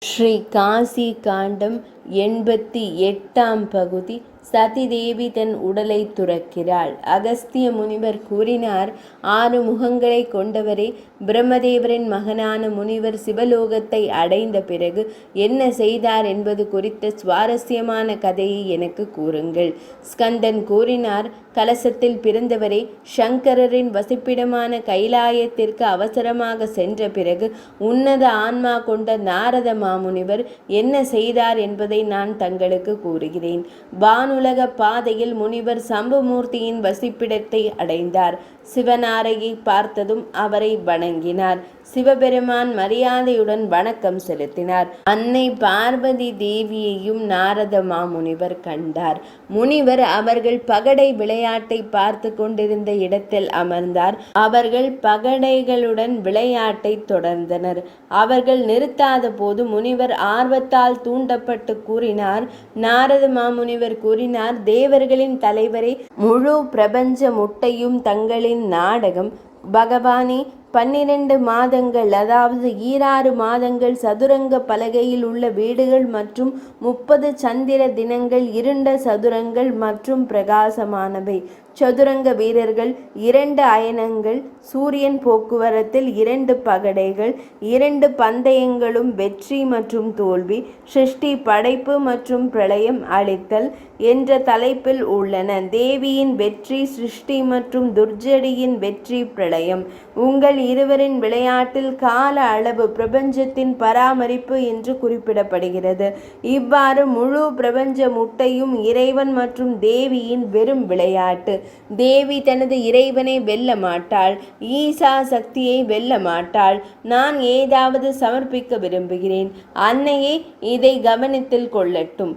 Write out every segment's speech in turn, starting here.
ஸ்ரீ காசி காண்டம் 88ஆம் பகுதி. சதிதேவி தன் உடலை துறக்கிறாள். அகஸ்திய முனிவர் கூறினார், 6 முகங்களை கொண்டவரே, பிரம்மதேவரின் மகனான முனிவர் சிவலோகத்தை அடைந்த பிறகு என்ன செய்தார் என்பது குறித்த சுவாரஸ்யமான கதையை எனக்கு கூறுங்கள். ஸ்கந்தன் கூறினார், கலசத்தில் பிறந்தவரே, சங்கரரின் வசிப்பிடமான கைலாயத்திற்கு அவசரமாக சென்ற பிறகு உன்னத ஆன்மா கொண்ட நாரத மாமுனிவர் என்ன செய்தார் என்பதை நான் தங்களுக்கு கூறுகிறேன். வானுலக பாதையில் முனிவர் சம்புமூர்த்தியின் வசிப்பிடத்தை அடைந்தார். சிவனாரையை பார்த்ததும் அவரை வணங்கினார். சிவபெருமான் மரியாதையுடன் வணக்கம் செலுத்தினார். அன்னை பார்வதி தேவியையும் நாரத மாமுனிவர் கண்டார். முனிவர் அவர்கள் பகடை விளையாட்டை பார்த்து கொண்டிருந்த இடத்தில் அமர்ந்தார். அவர்கள் பகடைகளுடன் விளையாட்டை தொடர்ந்தனர். அவர்கள் நிறுத்தாத போது முனிவர் ஆர்வத்தால் தூண்டப்பட்டு கூறினார். நாரத மாமுனிவர் கூறினார், தேவர்களின் தலைவரே, முழு பிரபஞ்ச முட்டையும் தங்களின் நாடகம். பகவானே, 12 மாதங்கள், அதாவது 26 மாதங்கள் சதுரங்க பலகையில் உள்ள வீடுகள் மற்றும் 30 சந்திர தினங்கள் இருண்ட சதுரங்கள் மற்றும் பிரகாசமானவை. சதுரங்க வீரர்கள் 2 அயனங்கள், சூரியன் போக்குவரத்தில் 2 பகடைகள், 2 பந்தயங்களும் வெற்றி மற்றும் தோல்வி, சிருஷ்டி படைப்பு மற்றும் பிரளயம் அழித்தல் என்ற தலைப்பில் உள்ளன. தேவியின் வெற்றி சிருஷ்டி மற்றும் துர்ஜடியின் வெற்றி பிரளயம். உங்கள் இருவரின் விளையாட்டில் கால அளவு பிரபஞ்சத்தின் பராமரிப்பு என்று குறிப்பிடப்படுகிறது. இவ்வாறு முழு பிரபஞ்ச முட்டையும் இறைவன் மற்றும் தேவியின் வெறும் விளையாட்டு. தேவி தனது இறைவனை வெல்ல மாட்டாள், ஈசா சக்தியை வெல்ல மாட்டாள். நான் ஏதாவது சமர்ப்பிக்க விரும்புகிறேன். அன்னையே இதை கவனத்தில் கொள்ளட்டும்.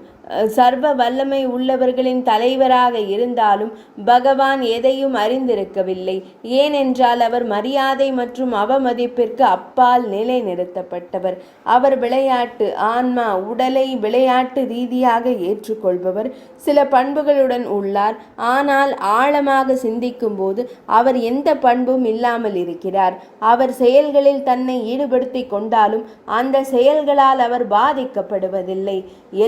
சர்வ வல்லமை உள்ளவர்களின் தலைவராக இருந்தாலும் பகவான் எதையும் அறிந்திருக்கவில்லை. ஏனென்றால் அவர் மரியாதை மற்றும் அவமதிப்பிற்கு அப்பால் நிலைநிறுத்தப்பட்டவர். அவர் விளையாட்டு ஆன்மா, உடலை விளையாட்டு ரீதியாக ஏற்றுக்கொள்பவர். சில பண்புகளுடன் உள்ளார், ஆனால் ஆழமாக சிந்திக்கும் போது அவர் எந்த பண்பும் இல்லாமல் இருக்கிறார். அவர் செயல்களில் தன்னை ஈடுபடுத்தி கொண்டாலும் அந்த செயல்களால் அவர் பாதிக்கப்படுவதில்லை.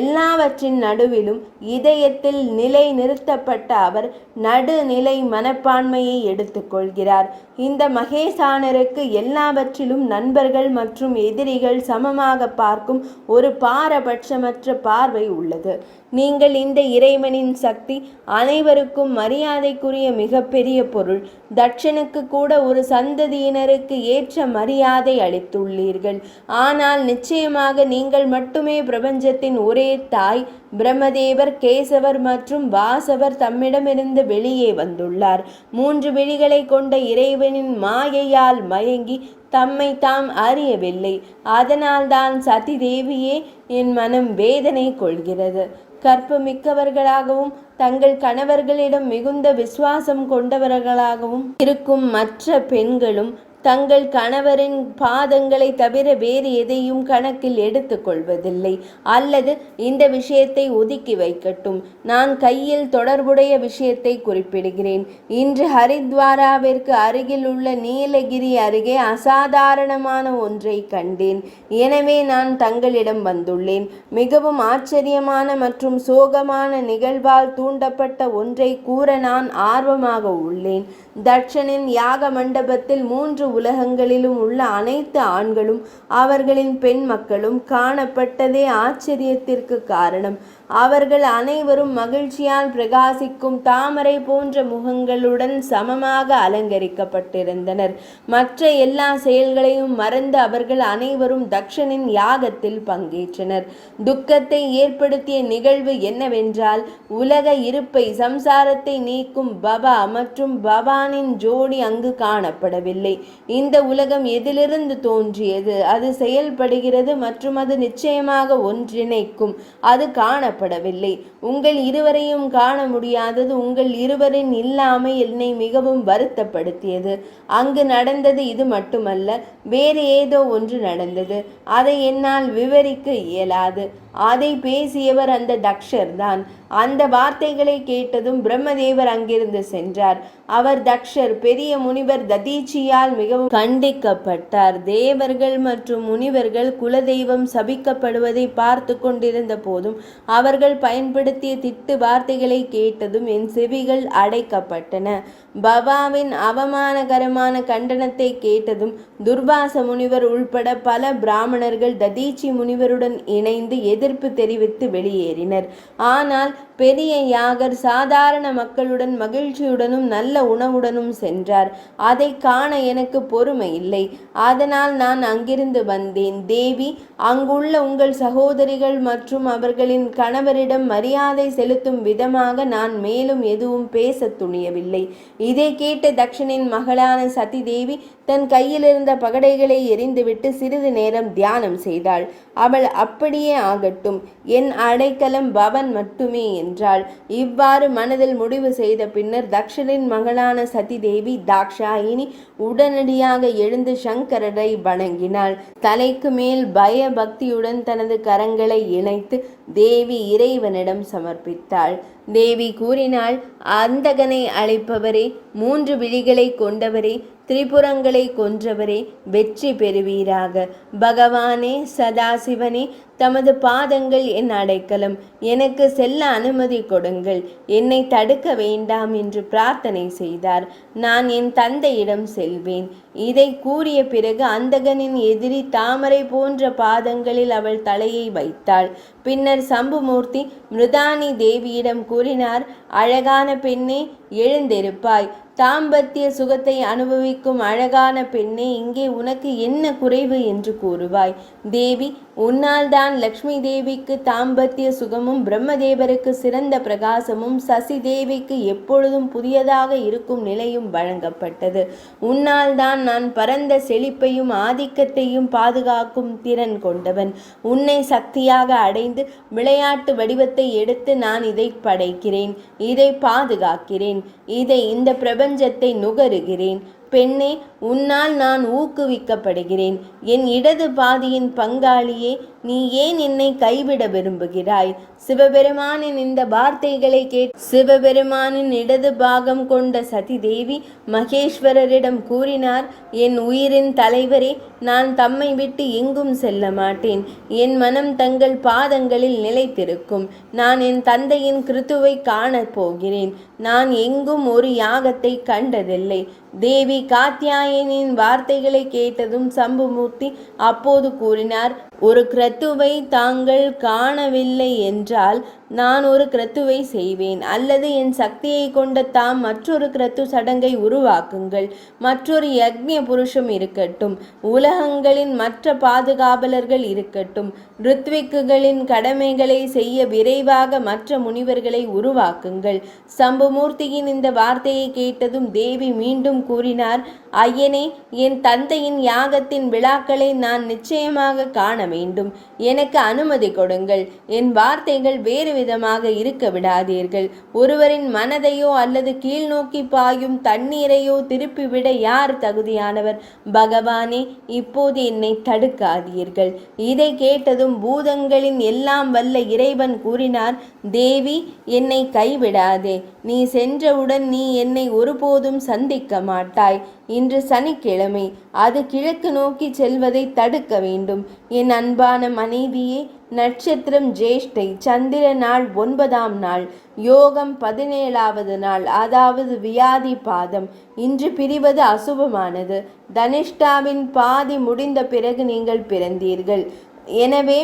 எல்லாவற்றின் நடுவிலும் இதயத்தில் நிலை நிறுத்தப்பட்ட அவர் நடுநிலை மனப்பான்மையை எடுத்துக்கொள்கிறார். இந்த மகேசானருக்கு எல்லாவற்றிலும் நண்பர்கள் மற்றும் எதிரிகள் சமமாக பார்க்கும் ஒரு பாரபட்சமற்ற பார்வை உள்ளது. நீங்கள் இந்த இறைவனின் சக்தி, அனைவருக்கும் மரியாதைக்குரிய மிகப்பெரிய பொருள். தட்சனுக்கு கூட ஒரு சந்ததியினருக்கு ஏற்ற மரியாதை அளித்துள்ளீர்கள். ஆனால் நிச்சயமாக நீங்கள் மட்டுமே பிரபஞ்சத்தின் ஒரே தாய். பிரம்மதேவர், கேசவர் மற்றும் வாசவர் தம்மிடமிருந்து வெளியே வந்துள்ளார். 3 விழிகளை கொண்ட இறைவனின் மாயையால் மயங்கி தம்மை தாம் அறியவில்லை. அதனால்தான் சதி தேவியே என் மனம் வேதனை கொள்கிறது. கற்புமிக்கவர்களாகவும் தங்கள் கணவர்களிடம் மிகுந்த விசுவாசம் கொண்டவர்களாகவும் இருக்கும் மற்ற பெண்களும் தங்கள் கணவரின் பாதங்களை தவிர வேறு எதையும் கணக்கில் எடுத்துக்கொள்வதில்லை. அல்லது இந்த விஷயத்தை ஒதுக்கி வைக்கட்டும், நான் கையில் தொடர்புடைய விஷயத்தை குறிப்பிடுகிறேன். இன்று ஹரித்வாராவிற்கு அருகில் உள்ள நீலகிரி அருகே அசாதாரணமான ஒன்றை கண்டேன். எனவே நான் தங்களிடம் வந்துள்ளேன். மிகவும் ஆச்சரியமான மற்றும் சோகமான நிகழ்வால் தூண்டப்பட்ட ஒன்றை கூற நான் ஆர்வமாக உள்ளேன். தட்சனின் யாக மண்டபத்தில் 3 உலகங்களிலும் உள்ள அனைத்து ஆண்களும் அவர்களின் பெண் மக்களும் காணப்பட்டதே ஆச்சரியத்திற்கு காரணம். அவர்கள் அனைவரும் மகிழ்ச்சியால் பிரகாசிக்கும் தாமரை போன்ற முகங்களுடன் சமமாக அலங்கரிக்கப்பட்டிருந்தனர். மற்ற எல்லா செயல்களையும் மறந்து அவர்கள் அனைவரும் தக்ஷனின் யாகத்தில் பங்கேற்றனர். துக்கத்தை ஏற்படுத்திய நிகழ்வு என்னவென்றால், உலக இருப்பை, சம்சாரத்தை நீக்கும் பவா மற்றும் பவானின் ஜோடி அங்கு காணப்படவில்லை. இந்த உலகம் எதிலிருந்து தோன்றியது, அது செயல்படுகிறது மற்றும் அது நிச்சயமாக ஒன்றிணைக்கும், அது காணப்படவில்லை. உங்கள் இருவரையும் காண முடியாதது. உங்கள் இருவரின் இல்லாமை என்னை மிகவும் வருத்தப்படுத்தியது. அங்கு நடந்தது இது மட்டுமல்ல, வேறு ஏதோ ஒன்று நடந்தது. அதை என்னால் விவரிக்க இயலாது. அதை பேசியவர் அந்த தக்ஷர்தான். அந்த வார்த்தைகளை கேட்டதும் பிரம்மதேவர் அங்கிருந்து சென்றார். அவர் தக்ஷர் பெரிய முனிவர் ததீச்சியால் மிகவும் கண்டிக்கப்பட்டார். தேவர்கள் மற்றும் முனிவர்கள் குலதெய்வம் சபிக்கப்படுவதை பார்த்து கொண்டிருந்த போதும் அவர்கள் பயன்படுத்திய திட்டு வார்த்தைகளை கேட்டதும் என் செவிகள் அடைக்கப்பட்டன. பவாவின் அவமானகரமான கண்டனத்தை கேட்டதும் துர்வாச முனிவர் உள்பட பல பிராமணர்கள் ததீச்சி முனிவருடன் இணைந்து எதிர்ப்பு தெரிவித்து வெளியேறினர். ஆனால் பெரிய யாகர் சாதாரண மக்களுடன் மகிழ்ச்சியுடனும் நல்ல உணவுடனும் சென்றார். அதை காண எனக்கு பொறுமை இல்லை. அதனால் நான் அங்கிருந்து வந்தேன். தேவி, அங்குள்ள உங்கள் சகோதரிகள் மற்றும் அவர்களின் கணவரிடம் மரியாதை செலுத்தும் விதமாக நான் மேலும் எதுவும் பேச துணியவில்லை. இதை கேட்ட தக்ஷனின் மகளான சதி தேவி தன் கையில் இருந்த பகடைகளை எரிந்துவிட்டு சிறிது நேரம் தியானம் செய்தாள். அவள் அப்படியே ஆகட்டும், என் அடைக்கலம் பவன் மட்டுமே என்றாள். இவ்வாறு மனதில் முடிவு செய்த பின்னர் தக்ஷனின் மகளான சதி தேவி தாக்ஷாயினி உடனடியாக எழுந்து சங்கரரை வணங்கினாள். தலைக்கு மேல் பய பக்தியுடன் தனது கரங்களை இணைத்து தேவி இறைவனிடம் சமர்ப்பித்தாள். தேவி கூறினாள், அந்தகனை அழைப்பவரே, 3 விழிகளை கொண்டவரே, திரிபுரங்களை கொன்றவரே, வெற்றி பெறுவீராக. பகவானே, சதாசிவனே, தமது பாதங்கள் என் அடைக்கலம். எனக்கு செல்ல அனுமதி கொடுங்கள். என்னை தடுக்க வேண்டாம் என்று பிரார்த்தனை செய்தார். நான் என் தந்தையிடம் செல்வேன். இதை கூறிய பிறகு அந்தகனின் எதிரி தாமரை போன்ற பாதங்களில் அவள் தலையை வைத்தாள். பின்னர் சம்புமூர்த்தி மிருதானி தேவியிடம் கூறினார், அழகான பெண்ணே, எழுந்திருப்பாய். தாம்பத்திய சுகத்தை அனுபவிக்கும் அழகான பெண்ணே, இங்கே உனக்கு என்ன குறைவு என்று கூறுவாய்? தேவி, உன்னால் தான் லக்ஷ்மி தேவிக்கு தாம்பத்திய சுகமும், பிரம்மதேவருக்கு சிறந்த பிரகாசமும், சசி தேவிக்கு எப்பொழுதும் புதியதாக இருக்கும் நிலையும் வழங்கப்பட்டது. உன்னால் தான் நான் பரந்த செழிப்பையும் ஆதிக்கத்தையும் பாதுகாக்கும் திறன் கொண்டவன். உன்னை சக்தியாக அடைந்து விளையாட்டு வடிவத்தை எடுத்து நான் இதை படைக்கிறேன், இதை பாதுகாக்கிறேன், இந்த பிரபஞ்சத்தை நுகருகிறேன். பெண்ணே, உன்னால் நான் ஊக்குவிக்கப்படுகிறேன். என் இடது பாதியின் பங்காளியே, நீ ஏன் என்னை கைவிட விரும்புகிறாய்? சிவபெருமானின் இந்த வார்த்தைகளை சிவபெருமானின் இடது பாகம் கொண்ட சதி தேவி மகேஸ்வரரிடம் கூறினார், என் உயிரின் தலைவரே, நான் தம்மை விட்டு எங்கும் செல்ல மாட்டேன். என் மனம் தங்கள் பாதங்களில் நிலைத்திருக்கும். நான் என் தந்தையின் கிருத்துவை காணப் போகிறேன். நான் எங்கும் ஒரு யாகத்தை கண்டதில்லை. தேவி காத்யாயனின் வார்த்தைகளை கேட்டதும் சம்புமூர்த்தி அப்போது கூறினார், ஒரு கிரத்துவை தாங்கள் காணவில்லை என்றால் நான் ஒரு கிரத்துவை செய்வேன். அல்லது என் சக்தியை கொண்ட தாம் மற்றொரு கிரத்து சடங்கை உருவாக்குங்கள். மற்றொரு யக்ஞ புருஷம் இருக்கட்டும். உலகங்களின் மற்ற பாதுகாவலர்கள் இருக்கட்டும். ரித்விக்குகளின் கடமைகளை செய்ய விரைவாக மற்ற முனிவர்களை உருவாக்குங்கள். சம்புமூர்த்தியின் இந்த வார்த்தையை கேட்டதும் தேவி மீண்டும் கூறினார், ஐயனே, என் தந்தையின் யாகத்தின் விழாக்களை நான் நிச்சயமாக காண வேண்டும். எனக்கு அனுமதி கொடுங்கள். என் வார்த்தைகள் வேறு விதமாக இருக்க விடாதீர்கள். ஒருவரின் மனதையோ அல்லது கீழ்நோக்கி பாயும் தண்ணீரையோ திருப்பிவிட யார் தகுதியானவர்? பகவானே, இப்போது என்னை தடுக்காதீர்கள். இதை கேட்டதும் பூதங்களின் எல்லாம் வல்ல இறைவன் கூறினார், தேவி, என்னை கைவிடாதே. நீ சென்றவுடன் நீ என்னை ஒருபோதும் சந்திக்க மாட்டாய். இன்று சனிக்கிழமை, அது கிழக்கு நோக்கி செல்வதை தடுக்க வேண்டும். என் அன்பான மனைவியே, நட்சத்திரம் ஜேஷ்டை, சந்திர நாள் 9ஆம் நாள், யோகம் 17வது நாள், அதாவது வியாதி பாதம். இன்று பிரிவது அசுபமானது. தனிஷ்டாவின் பாதி முடிந்த பிறகு நீங்கள் பிறந்தீர்கள். எனவே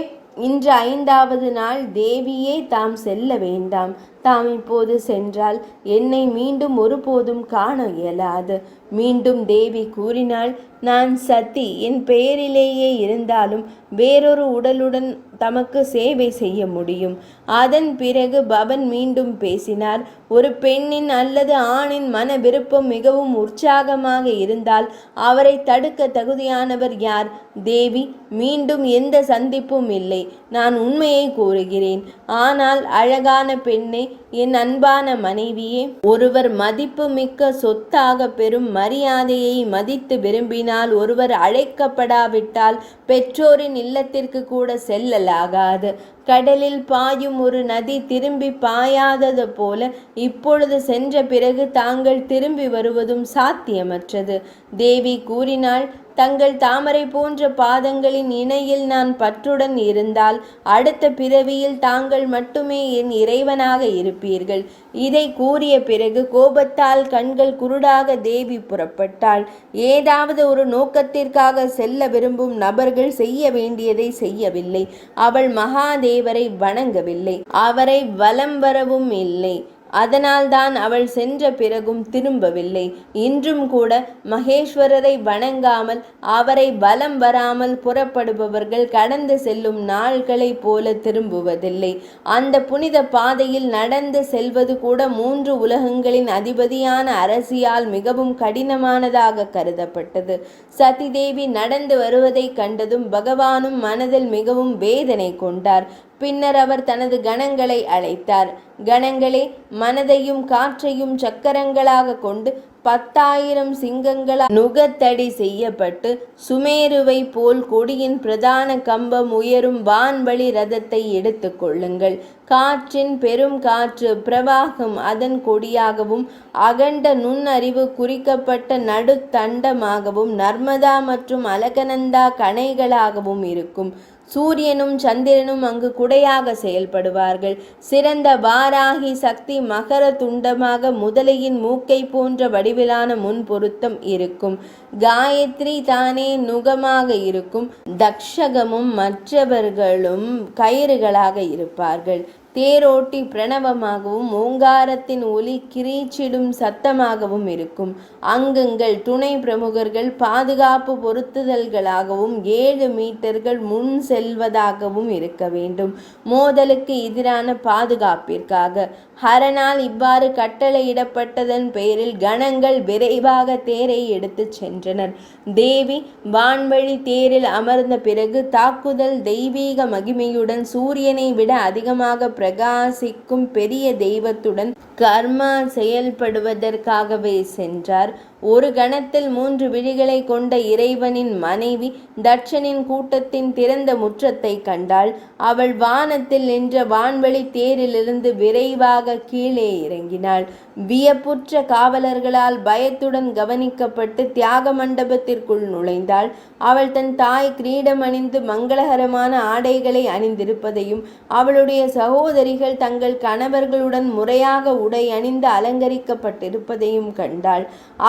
இன்று 5வது நாள். தேவியே, தாம் செல்ல வேண்டாம். தாம் இப்போது சென்றால் என்னை மீண்டும் ஒருபோதும் காண இயலாது. மீண்டும் தேவி கூறினாள், நான் சதி, என் பெயரிலேயே இருந்தாலும் வேறொரு உடலுடன் தமக்கு சேவை செய்ய முடியும். அதன் பிறகு பவன் மீண்டும் பேசினார். ஒரு பெண்ணின் அல்லது ஆணின் மன விருப்பம் மிகவும் உற்சாகமாக இருந்தால் அவரை தடுக்க தகுதியானவர் யார்? தேவி, மீண்டும் எந்த சந்திப்பும் இல்லை. நான் உண்மையை கூறுகிறேன். ஆனால் அழகான பெண்ணை, என் அன்பான மனைவியே, ஒருவர் மதிப்பு மிக்க சொத்தாக பெறும் மரியாதையை மதித்து விரும்பினால், ஒருவர் அழைக்கப்படாவிட்டால் பெற்றோரின் இல்லத்திற்கு கூட செல்லலாகாது. கடலில் பாயும் ஒரு நதி திரும்பி பாயாதது போல இப்பொழுது சென்ற பிறகு தாங்கள் திரும்பி வருவதும் சாத்தியமற்றது. தேவி கூறினாள், தங்கள் தாமரை போன்ற பாதங்களின் இணையில் நான் பற்றுடன் இருந்தால் அடுத்த பிறவியில் தாங்கள் மட்டுமே என் இறைவனாக இருப்பீர்கள். இதை கூறிய பிறகு கோபத்தால் கண்கள் குருடாக தேவி புறப்பட்டாள். ஏதாவது ஒரு நோக்கத்திற்காக செல்ல விரும்பும் நபர்கள் செய்ய வேண்டியதை செய்யவில்லை. அவள் மகாதேவரை வணங்கவில்லை, அவரை வலம் வரவும் இல்லை. அதனால்தான் அவள் சென்ற பிறகும் திரும்பவில்லை. இன்றும் கூட மகேஸ்வரரை வணங்காமல் அவரை வலம் வராமல் புறப்படுபவர்கள் கடந்து செல்லும் நாள்களைப் போல திரும்புவதில்லை. அந்த புனித பாதையில் நடந்து செல்வது கூட 3 உலகங்களின் அதிபதியான அரசியால் மிகவும் கடினமானதாக கருதப்பட்டது. சதிதேவி நடந்து வருவதை கண்டதும் பகவானும் மனதில் மிகவும் வேதனை கொண்டார். பின்னர் அவர் தனது கணங்களை அழைத்தார். கணங்களே, மனதையும் காற்றையும் சக்கரங்களாக கொண்டு 10,000 சிங்கங்களால் நுகத்தடி செய்யப்பட்டு சுமேருவை போல் கொடியின் பிரதான கம்பம் உயரும் வான்வழி ரதத்தை எடுத்து கொள்ளுங்கள். காற்றின் பெரும் காற்று பிரவாகம் அதன் கொடியாகவும் அகண்ட நுண்ணறிவு குறிக்கப்பட்ட நடுத்தண்டமாகவும் நர்மதா மற்றும் அலகநந்தா கணைகளாகவும் இருக்கும். சூரியனும் சந்திரனும் அங்கு குடையாக செயல்படுவார்கள். சிறந்த வாராகி சக்தி மகர துண்டமாக முதலையின் மூக்கை போன்ற வடிவிலான முன்பொருத்தம் இருக்கும். காயத்ரி தானே நுகமாக இருக்கும். தக்ஷகமும் மற்றவர்களும் கயிறுகளாக இருப்பார்கள். தேரோட்டி பிரணவமாகவும் ஓங்காரத்தின் ஒலி கிரீச்சிடும் சத்தமாகவும் இருக்கும். அங்கங்கள் துணை பிரமுகர்கள் பாதுகாப்பு பொருத்துதல்களாகவும் 7 மீட்டர்கள் முன் செல்வதாகவும் இருக்க வேண்டும். மோதலுக்கு எதிரான பாதுகாப்பிற்காக ஹரனால் இவ்வாறு கட்டளையிடப்பட்டதன் பேரில் கணங்கள் விரைவாக தேரை எடுத்து சென்றனர். தேவி வான்வழி தேரில் அமர்ந்த பிறகு தாக்குதல் தெய்வீக மகிமையுடன் சூரியனை விட அதிகமாக பிரகாசிக்கும் பெரிய தெய்வத்துடன் கர்மா செயல்படுவதற்காகவே சென்றார். ஒரு கணத்தில் 3 விழிகளை கொண்ட இறைவனின் மனைவி தட்சனின் கூட்டத்தின் திறந்த முற்றத்தை கண்டாள். அவள் வானத்தில் நின்ற வான்வழி தேரிலிருந்து விரைவாக கீழே இறங்கினாள். வியப்புற்ற காவலர்களால் பயத்துடன் கவனிக்கப்பட்டு தியாக மண்டபத்திற்குள் நுழைந்தாள். அவள் தன் தாய் கிரீடம் அணிந்து மங்களகரமான ஆடைகளை அணிந்திருப்பதையும் அவளுடைய சகோதரிகள் தங்கள் கணவர்களுடன் முறையாக உடை அணிந்து அலங்கரிக்கப்பட்டிருப்பதையும் கண்டாள்.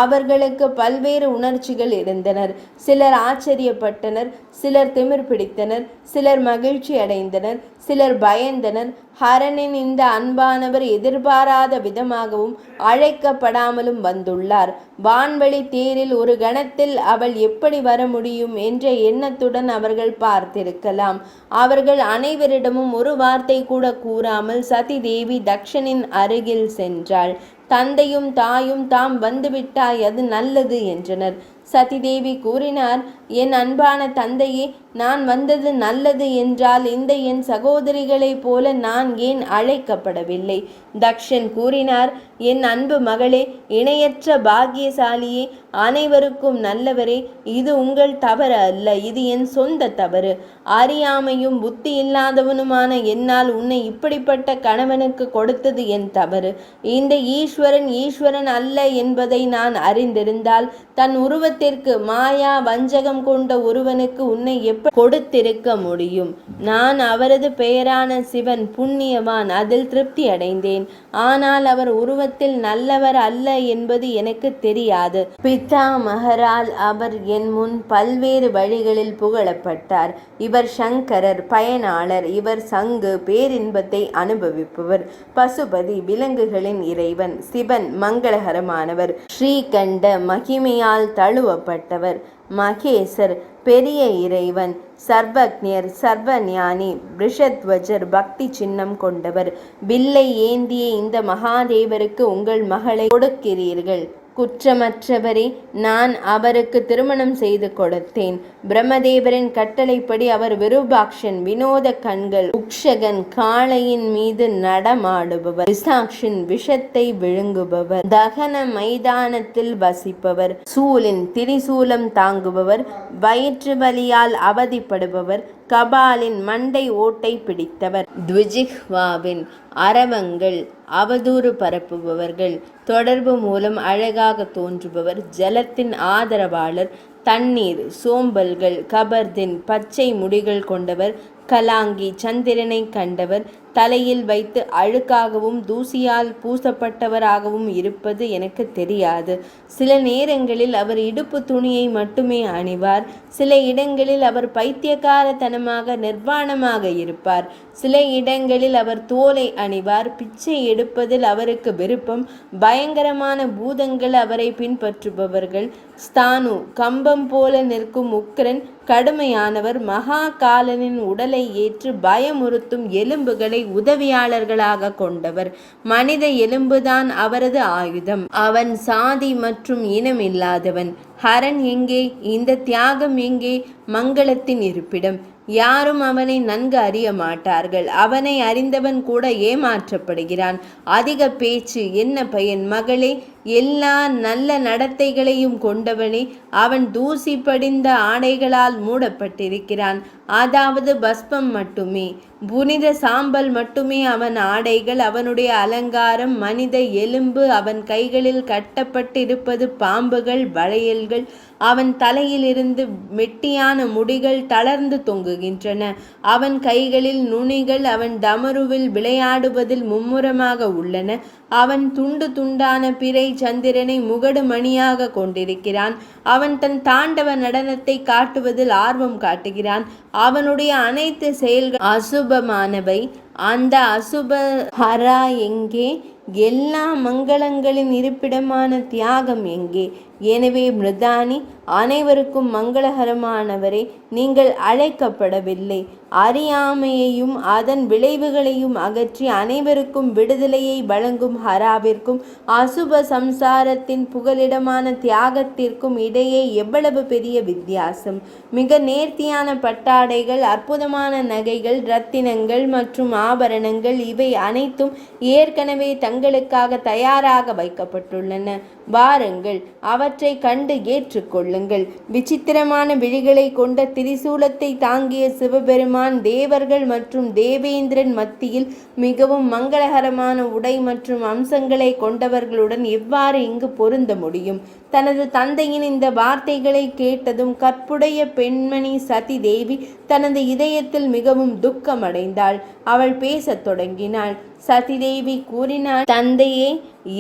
அவர்களுக்கு பல்வேறு உணர்ச்சிகள் இருந்தனர். சிலர் ஆச்சரியப்பட்டனர், சிலர் திமிர் பிடித்தனர், சிலர் மகிழ்ச்சி அடைந்தனர், சிலர் பயந்தனர். ஹரனின் இந்த அன்பானவர் எதிர்பாராத விதமாகவும் அழைக்கப்படாமலும் வந்துள்ளார். வான்வழி தேரில் ஒரு கணத்தில் அவள் எப்படி வர முடியும் என்ற எண்ணத்துடன் அவர்கள் பார்த்திருக்கலாம். அவர்கள் அனைவரிடமும் ஒரு வார்த்தை கூட கூறாமல் சதி தேவி தக்ஷனின் அருகில் சென்றாள். தந்தையும் தாயும் தாம் வந்துவிட்டாய், அது நல்லது என்றனர். சதிதேவி கூறினார், என் அன்பான தந்தையே, நான் வந்தது நல்லது என்றால் இந்த என் சகோதரிகளைப் போல நான் ஏன் அழைக்கப்படவில்லை? தக்ஷன் கூறினார், என் அன்பு மகளே, இணையற்ற பாக்கியசாலியே, அனைவருக்கும் நல்லவரே, இது உங்கள் தவறு அல்ல, இது என் சொந்த தவறு. அறியாமையும் புத்தி இல்லாதவனுமான என்னால் உன்னை இப்படிப்பட்ட கணவனுக்கு கொடுத்தது என் தவறு. இந்த ஈஸ்வரன் அல்ல என்பதை நான் அறிந்திருந்தால் தன் உருவத்திற்கு மாயா வஞ்சகம் கொண்ட ஒருவனுக்கு உன்னை எப்படி கொடுத்திருக்க முடியும்? நான் அவரது பெயரான சிவன் புண்ணியவான், அதில் திருப்தி அடைந்தேன். ஆனால் அவர் உருவத்தில் நல்லவர் அல்ல என்பது எனக்கு தெரியாது. பிதாமகரால் அவர் என் முன் பல்வேறு வழிகளில் புகழப்பட்டார். இவர் சங்கரர், பயனாளர். இவர் சங்கு, பேரின்பத்தை அனுபவிப்பவர். பசுபதி, விலங்குகளின் இறைவன். சிவன், மங்களகரமானவர். ஸ்ரீகண்ட, மகிமையால் தழுவப்பட்டவர். மகேசர், பெரிய இறைவன். சர்வக்ஞர், சர்வஞானி. பிருஷத்வஜர், பக்தி சின்னம் கொண்டவர். வில்லை ஏந்திய இந்த மகாதேவருக்கு உங்கள் மகளை கொடுக்கிறீர்கள். குற்றமற்றவரே, நான் அவருக்கு திருமணம் செய்து கொடுத்தேன். பிரம்மதேவரின் கட்டளைப்படி அவர் விருபாக்ஷன், வினோத கண்கள், உக்ஷகன், காளையின் மீது நடமாடுபவர், விசாக்ஷின், விஷத்தை விழுங்குபவர், தகன மைதானத்தில் வசிப்பவர், சூலின் திரிசூலம் தாங்குபவர், வயிற்று வலியால் அவதிப்படுபவர், கபாலின் மண்டை ஓட்டை பிடித்தவர், த்விஜிஹ்வாவின் அரவங்கள் அவதூறு பரப்புபவர்கள், தொடர்பு மூலம் அழகாக தோன்றுபவர், ஜலத்தின் ஆதரவாளர், தண்ணீர், சோம்பல்கள், கபர்தின், பச்சை முடிகள் கொண்டவர், கலாங்கி, சந்திரனை கண்டவர், தலையில் வைத்து அழுக்காகவும் தூசியால் பூசப்பட்டவராகவும் இருப்பது எனக்கு தெரியாது. சில நேரங்களில் அவர் இடுப்பு துணியை மட்டுமே அணிவார். சில இடங்களில் அவர் பைத்தியக்காரத்தனமாக நிர்வாணமாக இருப்பார். சில இடங்களில் அவர் தோலை அணிவார். பிச்சை எடுப்பதில் அவருக்கு விருப்பம். பயங்கரமான பூதங்கள் அவரை பின்பற்றுபவர்கள். ஸ்தானு, கம்பம் போல நிற்கும் உக்கிரன், கடுமையானவர், மகாகாலனின் உடலை ஏற்று பயமுறுத்தும் எலும்புகளை உதவியாளர்களாக கொண்டவர். மனித எலும்புதான் அவரது ஆயுதம். அவன் சாதி மற்றும் இனம் இல்லாதவன். ஹரன் எங்கே? இந்த தியாகம் எங்கே? மங்களத்தின் இருப்பிடம். யாரும் அவனை நன்கு அறிய மாட்டார்கள். அவனை அறிந்தவன் கூட ஏமாற்றப்படுகிறான். அதிக பேச்சு என்ன பயன்? மகளே, எல்லா நல்ல நடத்தைகளையும் கொண்டவனே, அவன் தூசி படிந்த ஆடைகளால் மூடப்பட்டிருக்கிறான். அதாவது பஸ்பம் மட்டுமே, புனித சாம்பல் மட்டுமே அவன் ஆடைகள், அவனுடைய அலங்காரம். மனித எலும்பு. அவன் கைகளில் கட்டப்பட்டிருப்பது பாம்புகள், வளையல்கள். அவன் தலையிலிருந்து மெட்டியான முடிகள் தளர்ந்து தொங்குகின்றன. அவன் கைகளில் நுனிகள். அவன் டமருவில் விளையாடுவதில் மும்முரமாக உள்ளன. அவன் துண்டு துண்டான பிறை சந்திரனை முகடு மணியாக கொண்டிருக்கிறான். அவன் தன் தாண்டவ நடனத்தை காட்டுவதில் ஆர்வம் காட்டுகிறான். அவனுடைய அனைத்து செயல்கள் அசுபமானவை. அந்த அசுப ஹரா எங்கே? எல்லா மங்களங்களின் இருப்பிடமான தியாகம் எங்கே? எனவே மிருதானி, அனைவருக்கும் மங்களகரமானவரே, நீங்கள் அழைக்கப்படவில்லை. அறியாமையையும் அதன் விளைவுகளையும் அகற்றி அனைவருக்கும் விடுதலையை வழங்கும் ஹராவிற்கும் அசுப சம்சாரத்தின் புகலிடமான தியாகத்திற்கும் இடையே எவ்வளவு பெரிய வித்தியாசம்! மிக நேர்த்தியான பட்டாடைகள், அற்புதமான நகைகள், இரத்தினங்கள் மற்றும் ஆபரணங்கள், இவை அனைத்தும் ஏற்கனவே தங்களுக்காக தயாராக வைக்கப்பட்டுள்ளன. வாருங்கள், அவற்றை கண்டு ஏற்றுக்கொள்ளுங்கள். விசித்திரமான விழிகளை கொண்ட திரிசூலத்தை தாங்கிய சிவபெருமான் தேவர்கள் மற்றும் தேவேந்திரன் மத்தியில் மிகவும் மங்களகரமான உடை மற்றும் அம்சங்களை கொண்டவர்களுடன் எவ்வாறு இங்கு பொருந்த முடியும்? தனது தந்தையின் இந்த வார்த்தைகளை கேட்டதும் கற்புடைய பெண்மணி சதி தேவி தனது இதயத்தில் மிகவும் துக்கமடைந்தாள். அவள் பேசத் தொடங்கினாள். சதிதேவி கூறினாள், தந்தையே,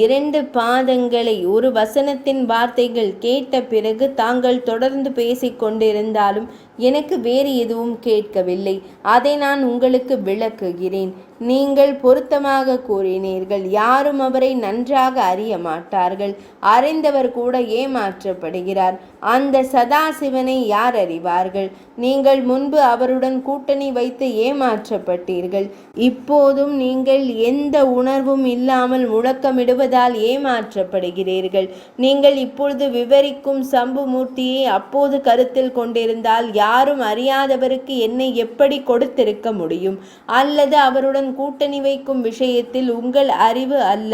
2 பாதங்களை ஒரு வசனத்தின் வார்த்தைகள் கேட்ட பிறகு தாங்கள் தொடர்ந்து பேசிக் கொண்டிருந்தாலும் எனக்கு வேறு எதுவும் கேட்கவில்லை. அதை நான் உங்களுக்கு விளக்குகிறேன். நீங்கள் பொருத்தமாக கூறினீர்கள். யாரும் அவரை நன்றாக அறிய மாட்டார்கள். அறிந்தவர் கூட ஏமாற்றப்படுகிறார். அந்த சதாசிவனை யார் அறிவார்கள்? நீங்கள் முன்பு அவருடன் கூட்டணி வைத்து ஏமாற்றப்பட்டீர்கள். இப்போதும் நீங்கள் எந்த உணர்வும் இல்லாமல் முழக்கமிடுவதால் ஏமாற்றப்படுகிறீர்கள். நீங்கள் இப்பொழுது விவரிக்கும் சம்புமூர்த்தியை அப்போது கருத்தில் கொண்டிருந்தால் யாரும் அறியாதவருக்கு என்னை எப்படி கொடுத்திருக்க முடியும்? அல்லது அவருடன் கூட்டணி வைக்கும் விஷயத்தில் உங்கள் அறிவு அல்ல.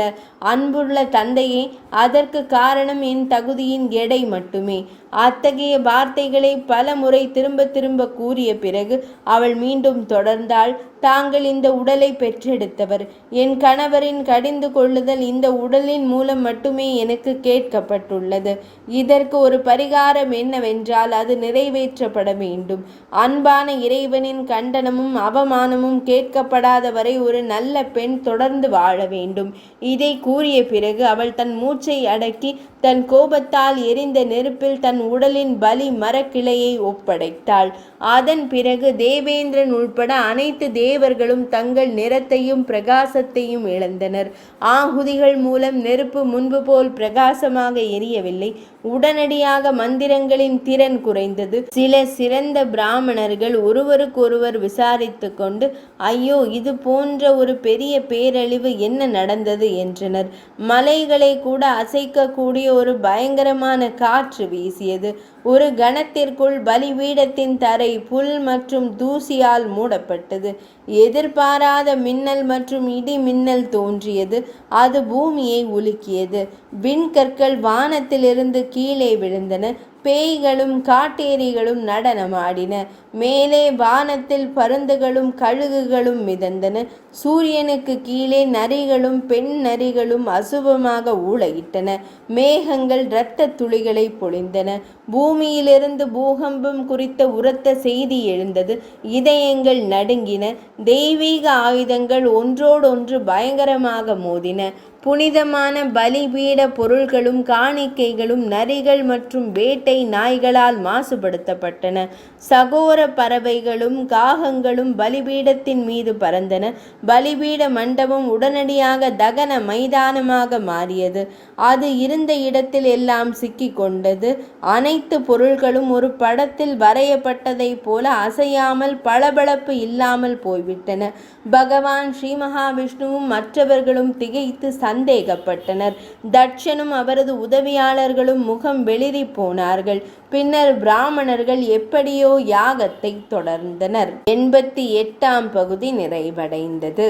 அன்புள்ள தந்தையே, அதற்கு காரணம் என் தகுதியின் எடை மட்டுமே. அத்தகைய வார்த்தைகளை பல முறை திரும்ப திரும்ப கூறிய பிறகு அவள் மீண்டும் தொடர்ந்தாள். தாங்கள் இந்த உடலை பெற்றெடுத்தவர். என் கணவரின் கடிந்து கொள்ளுதல் இந்த உடலின் மூலம் மட்டுமே எனக்கு கேட்கப்பட்டுள்ளது. இதற்கு ஒரு பரிகாரம் என்னவென்றால் அது நிறைவேற்றப்பட வேண்டும். அன்பான இறைவனின் கண்டனமும் அவமானமும் கேட்கப்படாத வரை ஒரு நல்ல பெண் தொடர்ந்து வாழ வேண்டும். இதை கூறிய பிறகு அவள் தன் மூச்சை அடக்கி தன் கோபத்தால் எரிந்த நெருப்பில் தன் உடலின் பலி மரக்கிளையை ஒப்படைத்தாள். அதன் பிறகு தேவேந்திரன் உள்பட அனைத்து தேவர்களும் தங்கள் நிறத்தையும் பிரகாசத்தையும் இழந்தனர். ஆகுதிகள் மூலம் நெருப்பு முன்பு போல் பிரகாசமாக எரியவில்லை. உடனடியாக மந்திரங்களின் திறன் குறைந்தது. சில சிறந்த பிராமணர்கள் ஒருவருக்கொருவர் விசாரித்து கொண்டு, ஐயோ, இது போன்ற ஒரு பெரிய பேரழிவு என்ன நடந்தது என்றனர். மலைகளை கூட அசைக்கக்கூடிய ஒரு பயங்கரமான காற்று வீசியது. ஒரு கணத்திற்குள் பலிபீடத்தின் தரை புல் மற்றும் தூசியால் மூடப்பட்டது. எதிர்பாராத மின்னல் மற்றும் இடி மின்னல் தோன்றியது. அது பூமியை உலுக்கியது. விண்கற்கள் வானத்திலிருந்து கீழே விழுந்தன. பேய்களும் காட்டேரிகளும் நடனமாடின. மேலே வானத்தில் பருந்துகளும் கழுகுகளும் மிதந்தன. சூரியனுக்கு கீழே நரிகளும் பெண் நரிகளும் அசுபமாக ஊளையிட்டன. மேகங்கள் இரத்த துளிகளை பொழிந்தன. பூமியிலிருந்து பூகம்பம் குறித்த உரத்த செய்தி எழுந்தது. இதயங்கள் நடுங்கின. தெய்வீக ஆயுதங்கள் ஒன்றோடொன்று பயங்கரமாக மோதின. புனிதமான பலிபீட பொருள்களும் காணிக்கைகளும் நரிகள் மற்றும் வேட்டை நாய்களால் மாசுபடுத்தப்பட்டன. சகோர பறவைகளும் காகங்களும் பலிபீடத்தின் மீது பறந்தன. பலிபீட மண்டபம் உடனடியாக தகன மைதானமாக மாறியது. அது இருந்த இடத்தில் எல்லாம் சிக்கிக் கொண்டது. அனைத்து பொருள்களும் ஒரு படத்தில் வரையப்பட்டதைப் போல அசையாமல் பளபளப்பு இல்லாமல் போய்விட்டன. பகவான் ஸ்ரீ மகாவிஷ்ணுவும் மற்றவர்களும் திகைத்து சந்தேகப்பட்டனர். தட்சனும் அவரது உதவியாளர்களும் முகம் வெளிரி போனார்கள். பின்னர் பிராமணர்கள் எப்படியோ யாகத்தை தொடர்ந்தனர். 88ஆம் பகுதி நிறைவடைந்தது.